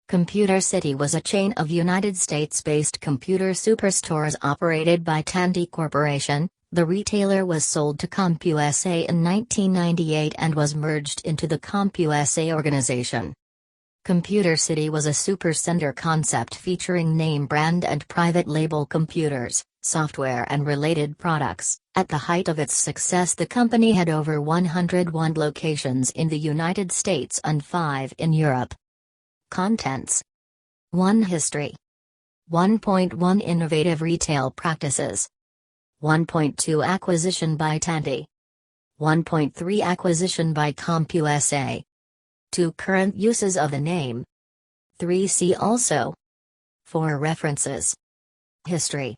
Computer City was a chain of United States-based computer superstores operated by Tandy Corporation. The retailer was sold to CompUSA in 1998 and was merged into the CompUSA organization. Computer City was a supercenter concept featuring name brand and private label computers, software and related products. At the height of its success, the company had over 101 locations in the United States and 5 in Europe. Contents: 1. History. 1.1 Innovative retail practices. 1.2 Acquisition by Tandy. 1.3 Acquisition by CompUSA. 2 Current uses of the name. 3 See also. 4 References. History.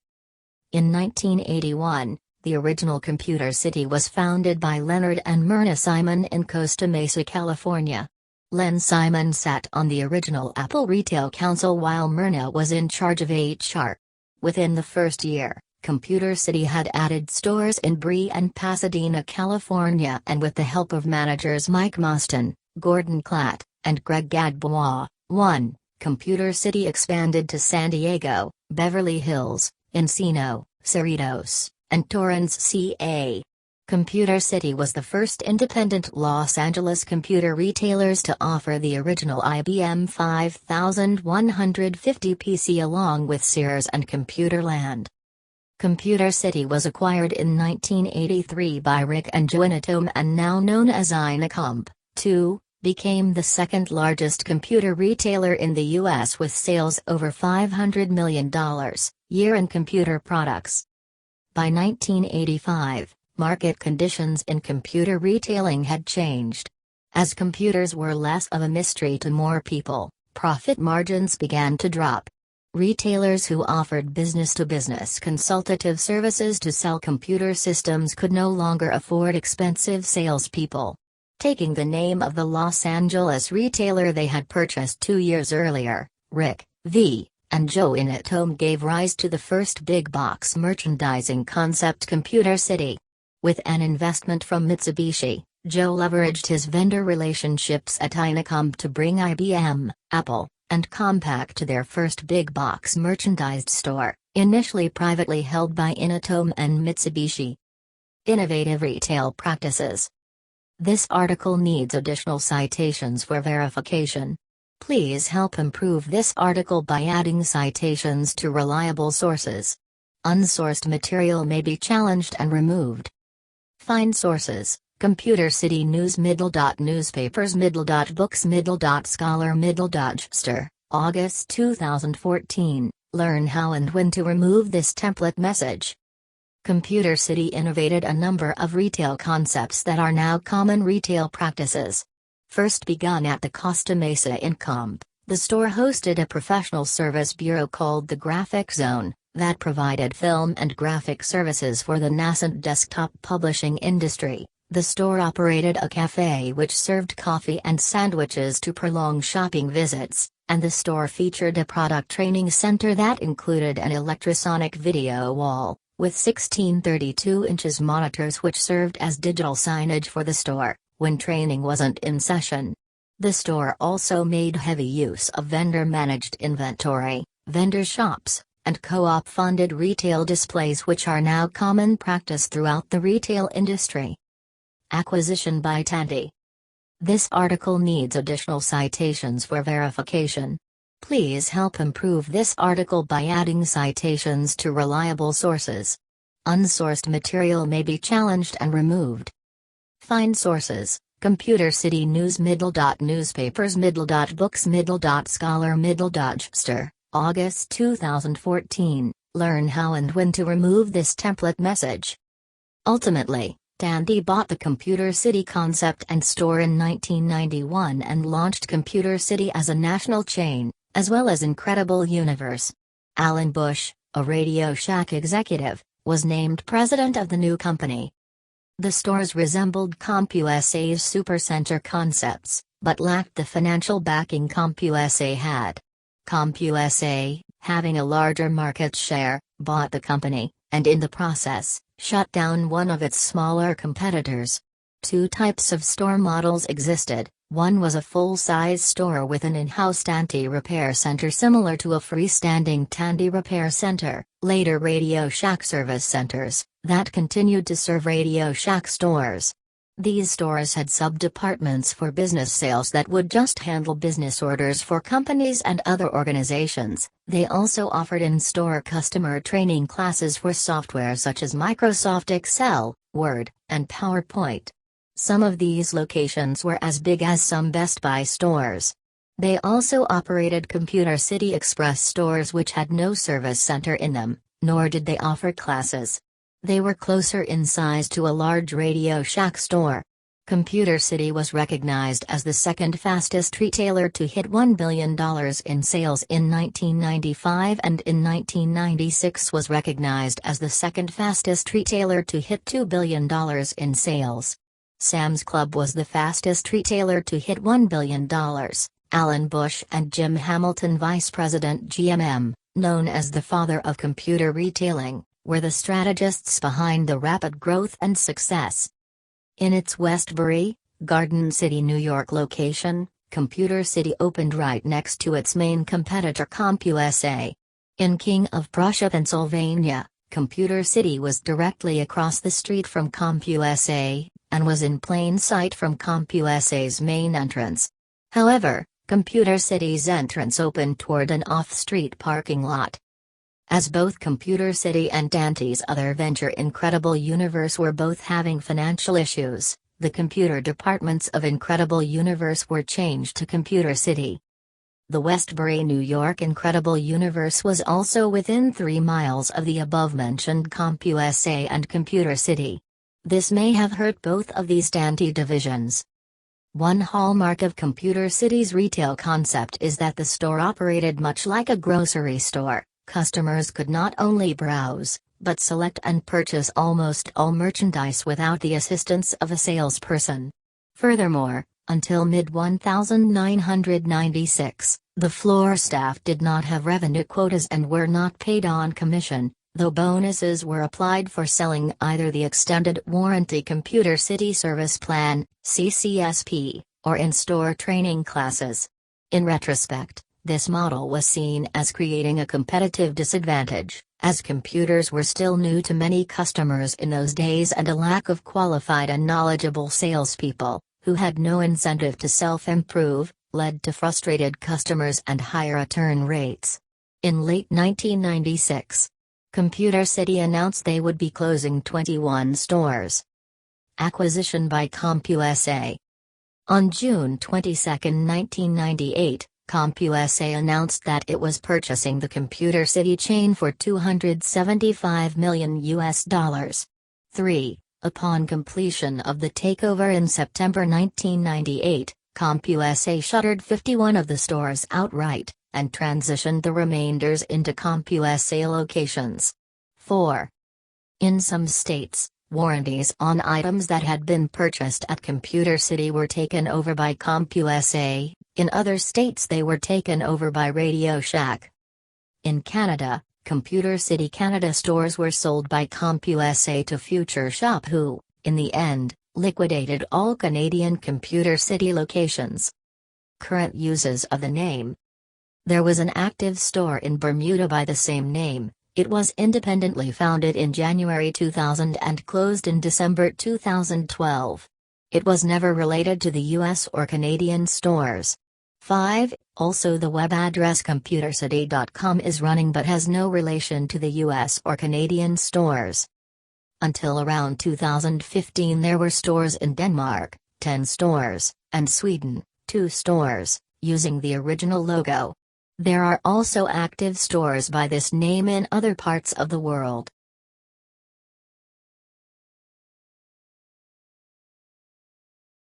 In 1981, the original Computer City was founded by Leonard and Myrna Simon in Costa Mesa, California. Len Simon sat on the original Apple Retail Council while Myrna was in charge of HR. Within the first year, Computer City had added stores in Bree and Pasadena, California, and with the help of managers Mike Mostyn, Gordon Klatt, and Greg Gadbois, 1. Computer City expanded to San Diego, Beverly Hills, Encino, Cerritos, and Torrance, CA. Computer City was the first independent Los Angeles computer retailers to offer the original IBM 5150 PC along with Sears and Computerland. Computer City was acquired in 1983 by Rick and Jo Inotome and now known as Inacomp. 2. Became the second largest computer retailer in the U.S. with sales over $500 million year in computer products. By 1985, market conditions in computer retailing had changed. As computers were less of a mystery to more people, profit margins began to drop. Retailers who offered business-to-business consultative services to sell computer systems could no longer afford expensive salespeople. Taking the name of the Los Angeles retailer they had purchased 2 years earlier, Rick, V., and Jo Inotome gave rise to the first big-box merchandising concept Computer City. With an investment from Mitsubishi, Jo leveraged his vendor relationships at Inacomp to bring IBM, Apple, and Compaq to their first big-box merchandised store, initially privately held by Inotome and Mitsubishi. Innovative retail practices. This article needs additional citations for verification. Please help improve this article by adding citations to reliable sources. Unsourced material may be challenged and removed. Find sources: Computer City News Newspapers Books Scholar Ster, August 2014. Learn how and when to remove this template message. Computer City innovated a number of retail concepts that are now common retail practices. First begun at the Costa Mesa Incomp, the store hosted a professional service bureau called the Graphic Zone that provided film and graphic services for the nascent desktop publishing industry. The store operated a cafe which served coffee and sandwiches to prolong shopping visits, and the store featured a product training center that included an electrosonic video wall, with 16 32-inch monitors which served as digital signage for the store when training wasn't in session. The store also made heavy use of vendor-managed inventory, vendor shops, and co-op funded retail displays which are now common practice throughout the retail industry. Acquisition by Tandy. This article needs additional citations for verification. Please help improve this article by adding citations to reliable sources. Unsourced material may be challenged and removed. Find sources: Computer City News Newspapers Books Scholar Ster, August 2014. Learn how and when to remove this template message. Ultimately, Tandy bought the Computer City concept and store in 1991 and launched Computer City as a national chain, as well as Incredible Universe. Alan Bush, a Radio Shack executive, was named president of the new company. The stores resembled CompUSA's supercenter concepts, but lacked the financial backing CompUSA had. CompUSA, having a larger market share, bought the company, and in the process, shut down one of its smaller competitors. Two types of store models existed: One was a full-size store with an in-house Tandy repair center similar to a freestanding Tandy repair center, later Radio Shack service centers, that continued to serve Radio Shack stores. These stores had sub-departments for business sales that would just handle business orders for companies and other organizations. They also offered in-store customer training classes for software such as Microsoft Excel, Word, and PowerPoint. Some of these locations were as big as some Best Buy stores. They also operated Computer City Express stores which had no service center in them, nor did they offer classes. They were closer in size to a large Radio Shack store. Computer City was recognized as the second fastest retailer to hit $1 billion in sales in 1995 and in 1996 was recognized as the second fastest retailer to hit $2 billion in sales. Sam's Club was the fastest retailer to hit $1 billion. Alan Bush and Jim Hamilton, Vice President GMM, known as the father of computer retailing, were the strategists behind the rapid growth and success. In its Westbury, Garden City, New York location, Computer City opened right next to its main competitor CompUSA. In King of Prussia, Pennsylvania, Computer City was directly across the street from CompUSA, and was in plain sight from CompUSA's main entrance. However, Computer City's entrance opened toward an off-street parking lot. As both Computer City and Tandy's other venture Incredible Universe were both having financial issues, the computer departments of Incredible Universe were changed to Computer City. The Westbury, New York Incredible Universe was also within 3 miles of the above-mentioned CompUSA and Computer City. This may have hurt both of these Tandy divisions. One hallmark of Computer City's retail concept is that the store operated much like a grocery store. Customers could not only browse, but select and purchase almost all merchandise without the assistance of a salesperson. Furthermore, until mid-1996, the floor staff did not have revenue quotas and were not paid on commission, though bonuses were applied for selling either the Extended Warranty Computer City Service Plan, CCSP, or in-store training classes. In retrospect, this model was seen as creating a competitive disadvantage, as computers were still new to many customers in those days and a lack of qualified and knowledgeable salespeople, who had no incentive to self-improve, led to frustrated customers and higher return rates. In late 1996, Computer City announced they would be closing 21 stores. Acquisition by CompUSA. On June 22, 1998, CompUSA announced that it was purchasing the Computer City chain for $275 million. 3. Upon completion of the takeover in September 1998, CompUSA shuttered 51 of the stores outright, and transitioned the remainders into CompUSA locations. 4. In some states, warranties on items that had been purchased at Computer City were taken over by CompUSA. In other states they were taken over by Radio Shack. In Canada, Computer City Canada stores were sold by CompUSA to Future Shop who, in the end, liquidated all Canadian Computer City locations. Current uses of the name. There was an active store in Bermuda by the same name. It was independently founded in January 2000 and closed in December 2012. It was never related to the US or Canadian stores. 5. Also, the web address computercity.com is running but has no relation to the US or Canadian stores. Until around 2015 there were stores in Denmark, 10 stores, and Sweden, 2 stores, using the original logo. There are also active stores by this name in other parts of the world.